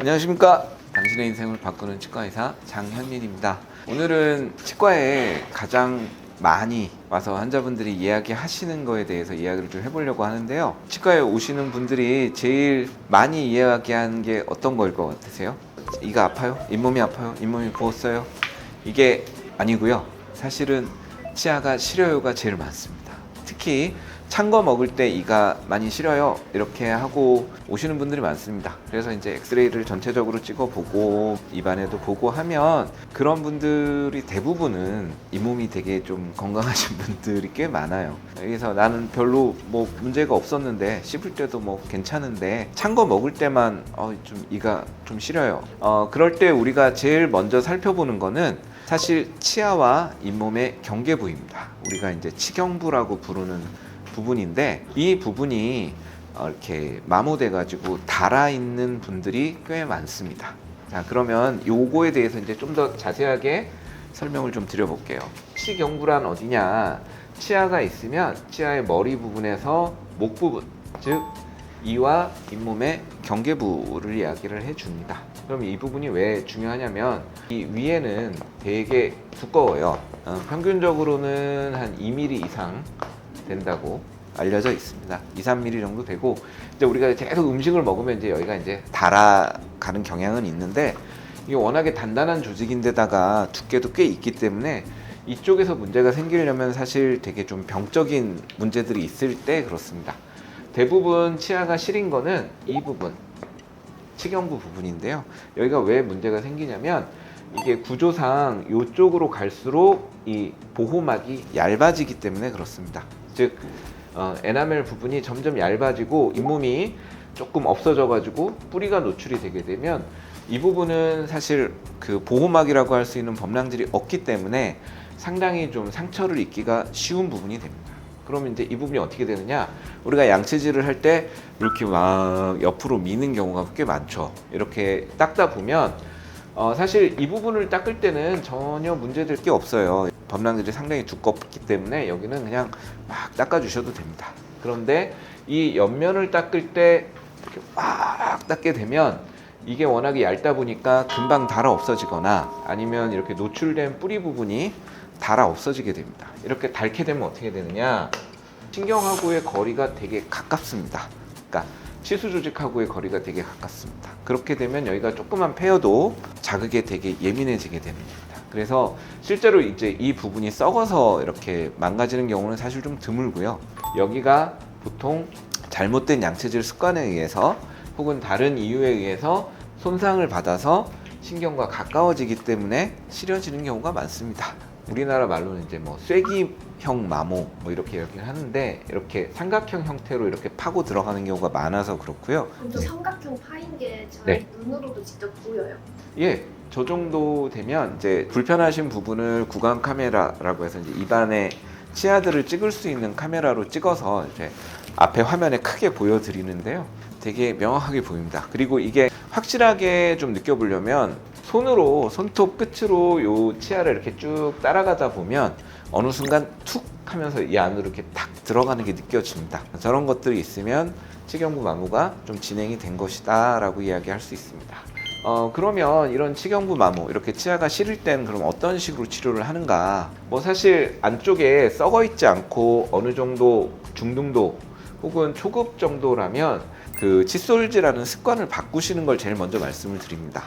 안녕하십니까. 당신의 인생을 바꾸는 치과의사 장현민입니다. 오늘은 치과에 가장 많이 와서 환자분들이 이야기하시는 거에 대해서 이야기를 좀 해보려고 하는데요. 치과에 오시는 분들이 제일 많이 이야기하는 게 어떤 거일 것 같으세요? 이가 아파요? 잇몸이 아파요? 잇몸이 부었어요? 이게 아니고요. 사실은 치아가 시려요가 제일 많습니다. 특히 찬 거 먹을 때 이가 많이 시려요 이렇게 하고 오시는 분들이 많습니다. 그래서 이제 엑스레이를 전체적으로 찍어보고 입안에도 보고 하면 그런 분들이 대부분은 잇몸이 되게 좀 건강하신 분들이 꽤 많아요. 그래서 나는 별로 뭐 문제가 없었는데 씹을 때도 뭐 괜찮은데 찬 거 먹을 때만 좀 이가 좀 시려요. 그럴 때 우리가 제일 먼저 살펴보는 거는 사실 치아와 잇몸의 경계 부위입니다. 우리가 이제 치경부라고 부르는 부분인데 이 부분이 이렇게 마모돼 가지고 닳아 있는 분들이 꽤 많습니다. 자, 그러면 요거에 대해서 이제 좀 더 자세하게 설명을 좀 드려볼게요. 치경부란 어디냐? 치아가 있으면 치아의 머리 부분에서 목 부분, 즉 이와 잇몸의 경계부를 이야기를 해줍니다. 그럼 이 부분이 왜 중요하냐면 이 위에는 되게 두꺼워요. 평균적으로는 한 2mm 이상 된다고 알려져 있습니다. 2, 3mm 정도 되고 이제 우리가 계속 음식을 먹으면 이제 여기가 이제 닳아가는 경향은 있는데 이게 워낙에 단단한 조직인데다가 두께도 꽤 있기 때문에 이쪽에서 문제가 생기려면 사실 되게 좀 병적인 문제들이 있을 때 그렇습니다. 대부분 치아가 시린 거는 이 부분, 치경부 부분인데요. 여기가 왜 문제가 생기냐면 이게 구조상 이쪽으로 갈수록 이 보호막이 얇아지기 때문에 그렇습니다. 즉 에나멜 부분이 점점 얇아지고 잇몸이 조금 없어져 가지고 뿌리가 노출이 되게 되면 이 부분은 사실 그 보호막이라고 할 수 있는 범랑질이 없기 때문에 상당히 좀 상처를 입기가 쉬운 부분이 됩니다. 그러면 이제 이 부분이 어떻게 되느냐? 우리가 양치질을 할 때 이렇게 막 옆으로 미는 경우가 꽤 많죠. 이렇게 닦다 보면 사실 이 부분을 닦을 때는 전혀 문제될 게 없어요. 범랑질이 상당히 두껍기 때문에 여기는 그냥 막 닦아주셔도 됩니다. 그런데 이 옆면을 닦을 때 이렇게 막 닦게 되면 이게 워낙에 얇다 보니까 금방 닳아 없어지거나 아니면 이렇게 노출된 뿌리 부분이 닳아 없어지게 됩니다. 이렇게 닳게 되면 어떻게 되느냐? 신경하고의 거리가 되게 가깝습니다. 그러니까 치수 조직하고의 거리가 되게 가깝습니다. 그렇게 되면 여기가 조그만 패여도 자극에 되게 예민해지게 됩니다. 그래서 실제로 이제 이 부분이 썩어서 이렇게 망가지는 경우는 사실 좀 드물고요. 여기가 보통 잘못된 양치질 습관에 의해서 혹은 다른 이유에 의해서 손상을 받아서 신경과 가까워지기 때문에 시려지는 경우가 많습니다. 우리나라 말로는 이제 뭐 쐐기형 마모 뭐 이렇게 얘기를 하는데 이렇게 삼각형 형태로 이렇게 파고 들어가는 경우가 많아서 그렇고요. 그럼 저 삼각형 파인 게 저희 네. 눈으로도 직접 보여요? 예, 저 정도 되면 이제 불편하신 부분을 구강 카메라라고 해서 이제 입안에 치아들을 찍을 수 있는 카메라로 찍어서 이제 앞에 화면에 크게 보여드리는데요. 되게 명확하게 보입니다. 그리고 이게 확실하게 좀 느껴보려면 손으로 손톱 끝으로 요 치아를 이렇게 쭉 따라가다 보면 어느 순간 툭 하면서 이 안으로 이렇게 탁 들어가는 게 느껴집니다. 저런 것들이 있으면 치경부 마모가 좀 진행이 된 것이다 라고 이야기할 수 있습니다. 그러면 이런 치경부 마모, 이렇게 치아가 시릴 때는 그럼 어떤 식으로 치료를 하는가? 뭐 사실 안쪽에 썩어 있지 않고 어느 정도 중등도 혹은 초급 정도라면 그 칫솔질하는 습관을 바꾸시는 걸 제일 먼저 말씀을 드립니다.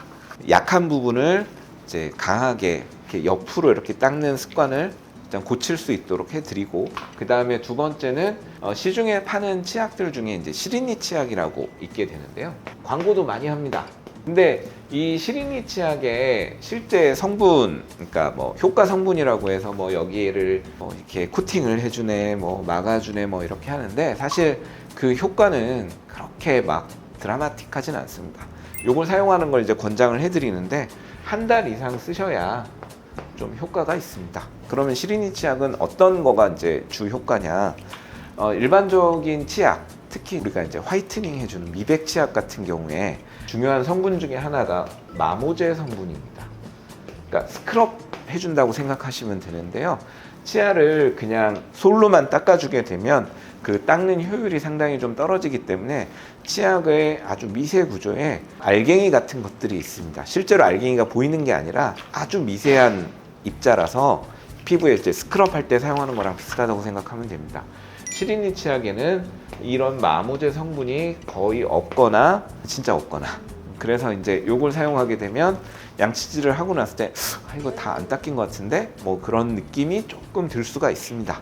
약한 부분을 이제 강하게 이렇게 옆으로 이렇게 닦는 습관을 일단 고칠 수 있도록 해드리고, 그 다음에 두 번째는 시중에 파는 치약들 중에 이제 시리니 치약이라고 있게 되는데요. 광고도 많이 합니다. 근데 이 시리니 치약의 실제 성분, 그러니까 뭐 효과 성분이라고 해서 뭐 여기를 뭐 이렇게 코팅을 해주네, 뭐 막아주네, 뭐 이렇게 하는데 사실 그 효과는 그렇게 막 드라마틱하진 않습니다. 요걸 사용하는 걸 이제 권장을 해드리는데 한 달 이상 쓰셔야 좀 효과가 있습니다. 그러면 시리니 치약은 어떤 거가 이제 주 효과냐? 일반적인 치약, 특히 우리가 이제 화이트닝 해주는 미백 치약 같은 경우에 중요한 성분 중에 하나가 마모제 성분입니다. 그러니까 스크럽 해준다고 생각하시면 되는데요. 치아를 그냥 솔로만 닦아주게 되면 그 닦는 효율이 상당히 좀 떨어지기 때문에 치약의 아주 미세 구조에 알갱이 같은 것들이 있습니다. 실제로 알갱이가 보이는 게 아니라 아주 미세한 입자라서 피부에 이제 스크럽 할 때 사용하는 거랑 비슷하다고 생각하면 됩니다. 시린이 치약에는 이런 마모제 성분이 거의 없거나 진짜 없거나, 그래서 이제 요걸 사용하게 되면 양치질을 하고 났을 때 이거 다 안 닦인 것 같은데 뭐 그런 느낌이 조금 들 수가 있습니다.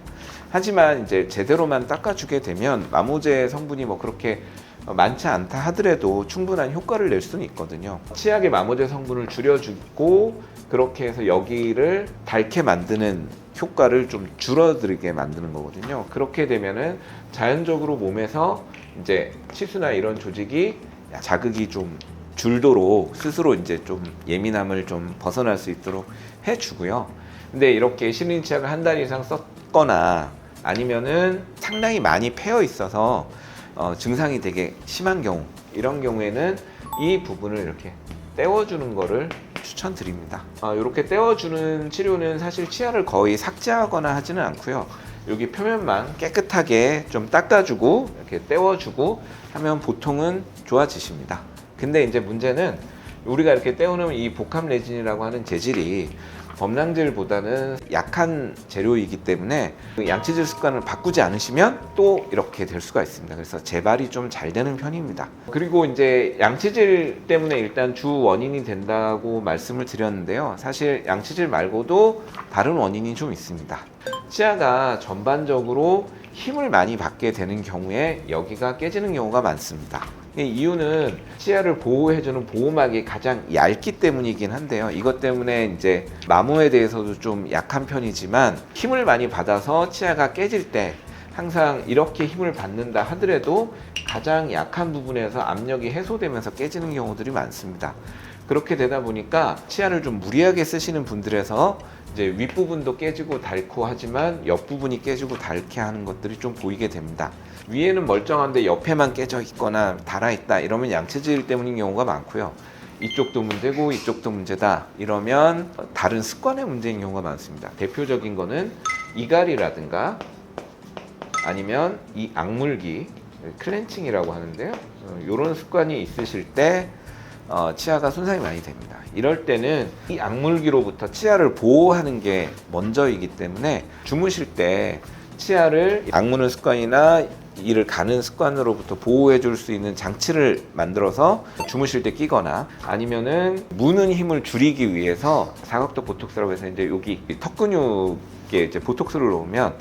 하지만 이제 제대로만 닦아주게 되면 마모제 성분이 뭐 그렇게 많지 않다 하더라도 충분한 효과를 낼 수는 있거든요. 치약의 마모제 성분을 줄여주고 그렇게 해서 여기를 닳게 만드는 효과를 좀 줄어들게 만드는 거거든요. 그렇게 되면은 자연적으로 몸에서 이제 치수나 이런 조직이 자극이 좀 줄도록 스스로 이제 좀 예민함을 좀 벗어날 수 있도록 해주고요. 근데 이렇게 시린 치약을 한 달 이상 썼거나 아니면은 상당히 많이 패여 있어서 증상이 되게 심한 경우, 이런 경우에는 이 부분을 이렇게 떼어주는 거를 추천드립니다. 이렇게 떼어주는 치료는 사실 치아를 거의 삭제하거나 하지는 않고요. 여기 표면만 깨끗하게 좀 닦아주고 이렇게 떼어주고 하면 보통은 좋아지십니다. 근데 이제 문제는 우리가 이렇게 떼어놓으면 이 복합 레진이라고 하는 재질이 범랑질보다는 약한 재료이기 때문에 양치질 습관을 바꾸지 않으시면 또 이렇게 될 수가 있습니다. 그래서 재발이 좀 잘 되는 편입니다. 그리고 이제 양치질 때문에 일단 주 원인이 된다고 말씀을 드렸는데요. 사실 양치질 말고도 다른 원인이 좀 있습니다. 치아가 전반적으로 힘을 많이 받게 되는 경우에 여기가 깨지는 경우가 많습니다. 이 이유는 치아를 보호해주는 보호막이 가장 얇기 때문이긴 한데요. 이것 때문에 이제 마모에 대해서도 좀 약한 편이지만 힘을 많이 받아서 치아가 깨질 때 항상 이렇게 힘을 받는다 하더라도 가장 약한 부분에서 압력이 해소되면서 깨지는 경우들이 많습니다. 그렇게 되다 보니까 치아를 좀 무리하게 쓰시는 분들에서 이제 윗부분도 깨지고 닳고 하지만 옆부분이 깨지고 닳게 하는 것들이 좀 보이게 됩니다. 위에는 멀쩡한데 옆에만 깨져 있거나 닳아 있다 이러면 양치질 때문인 경우가 많고요. 이쪽도 문제고 이쪽도 문제다 이러면 다른 습관의 문제인 경우가 많습니다. 대표적인 거는 이갈이라든가 아니면 이 악물기, 클렌칭이라고 하는데요. 이런 습관이 있으실 때 치아가 손상이 많이 됩니다. 이럴 때는 이 악물기로부터 치아를 보호하는 게 먼저이기 때문에 주무실 때 치아를 악무는 습관이나 이를 가는 습관으로부터 보호해 줄 수 있는 장치를 만들어서 주무실 때 끼거나 아니면은 무는 힘을 줄이기 위해서 사각턱 보톡스라고 해서 이제 여기 턱 근육에 이제 보톡스를 놓으면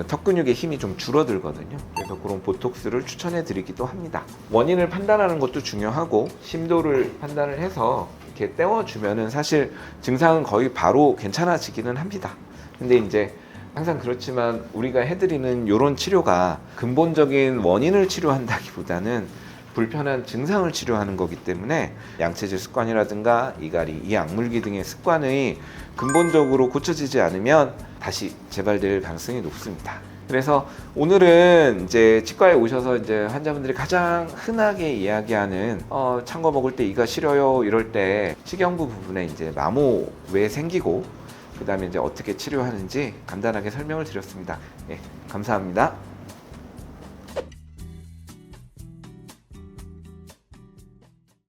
턱 근육의 힘이 좀 줄어들거든요. 그래서 그런 보톡스를 추천해 드리기도 합니다. 원인을 판단하는 것도 중요하고 심도를 판단을 해서 이렇게 떼어주면은 사실 증상은 거의 바로 괜찮아지기는 합니다. 근데 이제 항상 그렇지만 우리가 해드리는 이런 치료가 근본적인 원인을 치료한다기보다는 불편한 증상을 치료하는 거기 때문에 양치질 습관이라든가 이갈이, 이 악물기 등의 습관이 근본적으로 고쳐지지 않으면 다시 재발될 가능성이 높습니다. 그래서 오늘은 이제 치과에 오셔서 이제 환자분들이 가장 흔하게 이야기하는 찬 거 먹을 때 이가 시려요 이럴 때 치경부 부분에 이제 마모 왜 생기고 그 다음에 이제 어떻게 치료하는지 간단하게 설명을 드렸습니다. 예, 감사합니다.